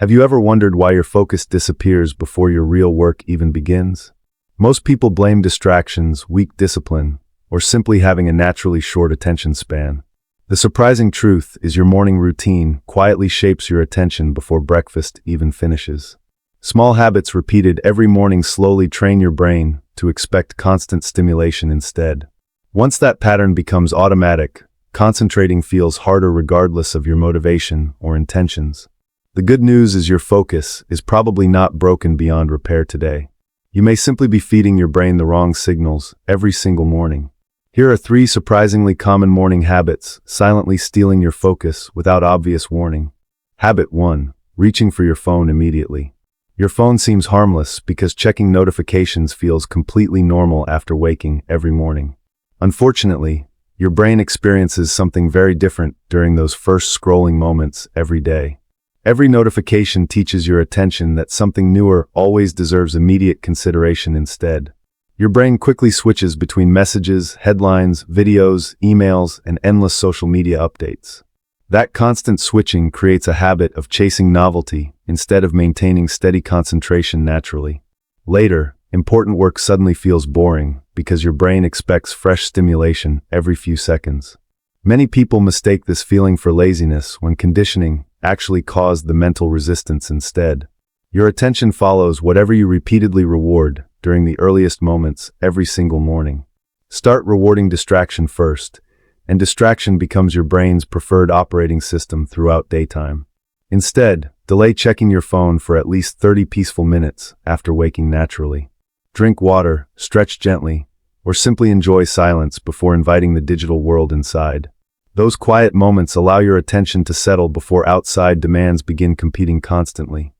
Have you ever wondered why your focus disappears before your real work even begins? Most people blame distractions, weak discipline, or simply having a naturally short attention span. The surprising truth is your morning routine quietly shapes your attention before breakfast even finishes. Small habits repeated every morning slowly train your brain to expect constant stimulation instead. Once that pattern becomes automatic, concentrating feels harder regardless of your motivation or intentions. The good news is your focus is probably not broken beyond repair today. You may simply be feeding your brain the wrong signals every single morning. Here are 3 surprisingly common morning habits silently stealing your focus without obvious warning. Habit 1. Reaching for your phone immediately. Your phone seems harmless because checking notifications feels completely normal after waking every morning. Unfortunately, your brain experiences something very different during those first scrolling moments every day. Every notification teaches your attention that something newer always deserves immediate consideration instead. Your brain quickly switches between messages, headlines, videos, emails, and endless social media updates. That constant switching creates a habit of chasing novelty instead of maintaining steady concentration naturally. Later, important work suddenly feels boring because your brain expects fresh stimulation every few seconds. Many people mistake this feeling for laziness when conditioning actually caused the mental resistance instead. Your attention follows whatever you repeatedly reward during the earliest moments every single morning. Start rewarding distraction first, and distraction becomes your brain's preferred operating system throughout daytime. Instead, delay checking your phone for at least 30 peaceful minutes after waking naturally. Drink water, stretch gently, or simply enjoy silence before inviting the digital world inside. Those quiet moments allow your attention to settle before outside demands begin competing constantly.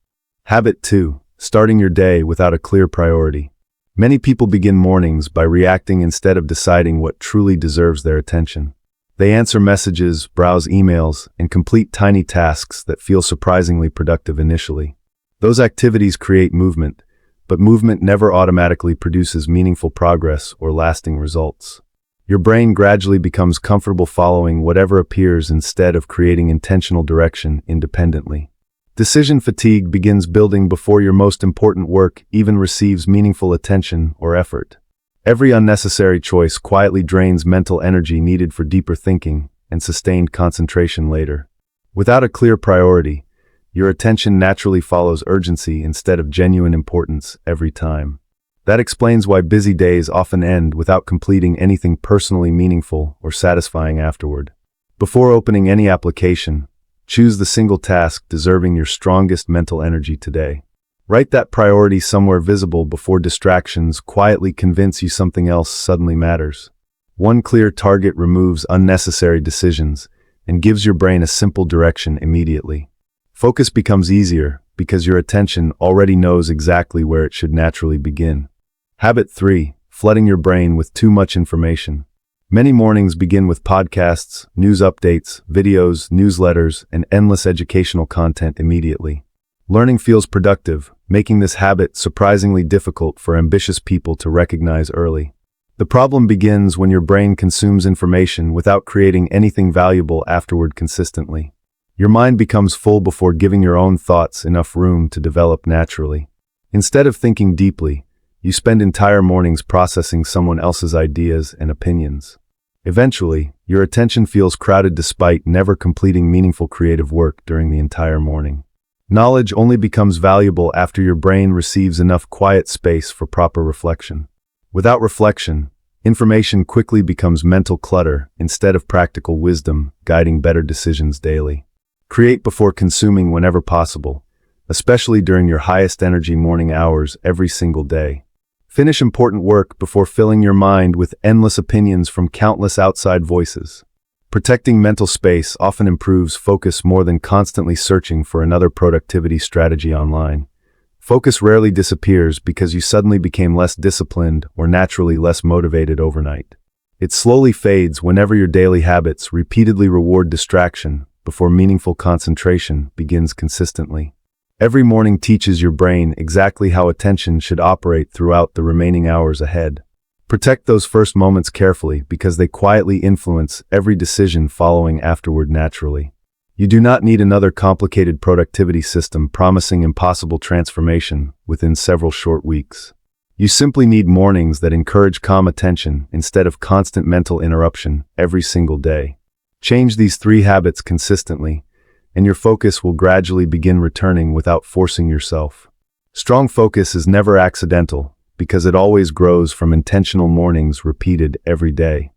Habit 2. Starting your day without a clear priority. Many people begin mornings by reacting instead of deciding what truly deserves their attention. They answer messages, browse emails, and complete tiny tasks that feel surprisingly productive initially. Those activities create movement, but movement never automatically produces meaningful progress or lasting results. Your brain gradually becomes comfortable following whatever appears instead of creating intentional direction independently. Decision fatigue begins building before your most important work even receives meaningful attention or effort. Every unnecessary choice quietly drains mental energy needed for deeper thinking and sustained concentration later. Without a clear priority, your attention naturally follows urgency instead of genuine importance every time. That explains why busy days often end without completing anything personally meaningful or satisfying afterward. Before opening any application, choose the single task deserving your strongest mental energy today. Write that priority somewhere visible before distractions quietly convince you something else suddenly matters. One clear target removes unnecessary decisions and gives your brain a simple direction immediately. Focus becomes easier because your attention already knows exactly where it should naturally begin. Habit 3. Flooding your brain with too much information. Many mornings begin with podcasts, news updates, videos, newsletters, and endless educational content immediately. Learning feels productive, making this habit surprisingly difficult for ambitious people to recognize early. The problem begins when your brain consumes information without creating anything valuable afterward consistently. Your mind becomes full before giving your own thoughts enough room to develop naturally. Instead of thinking deeply, you spend entire mornings processing someone else's ideas and opinions. Eventually, your attention feels crowded despite never completing meaningful creative work during the entire morning. Knowledge only becomes valuable after your brain receives enough quiet space for proper reflection. Without reflection, information quickly becomes mental clutter instead of practical wisdom guiding better decisions daily. Create before consuming whenever possible, especially during your highest energy morning hours every single day. Finish important work before filling your mind with endless opinions from countless outside voices. Protecting mental space often improves focus more than constantly searching for another productivity strategy online. Focus rarely disappears because you suddenly became less disciplined or naturally less motivated overnight. It slowly fades whenever your daily habits repeatedly reward distraction before meaningful concentration begins consistently. Every morning teaches your brain exactly how attention should operate throughout the remaining hours ahead. Protect those first moments carefully because they quietly influence every decision following afterward naturally. You do not need another complicated productivity system promising impossible transformation within several short weeks. You simply need mornings that encourage calm attention instead of constant mental interruption every single day. Change these 3 habits consistently, and your focus will gradually begin returning without forcing yourself. Strong focus is never accidental because it always grows from intentional mornings repeated every day.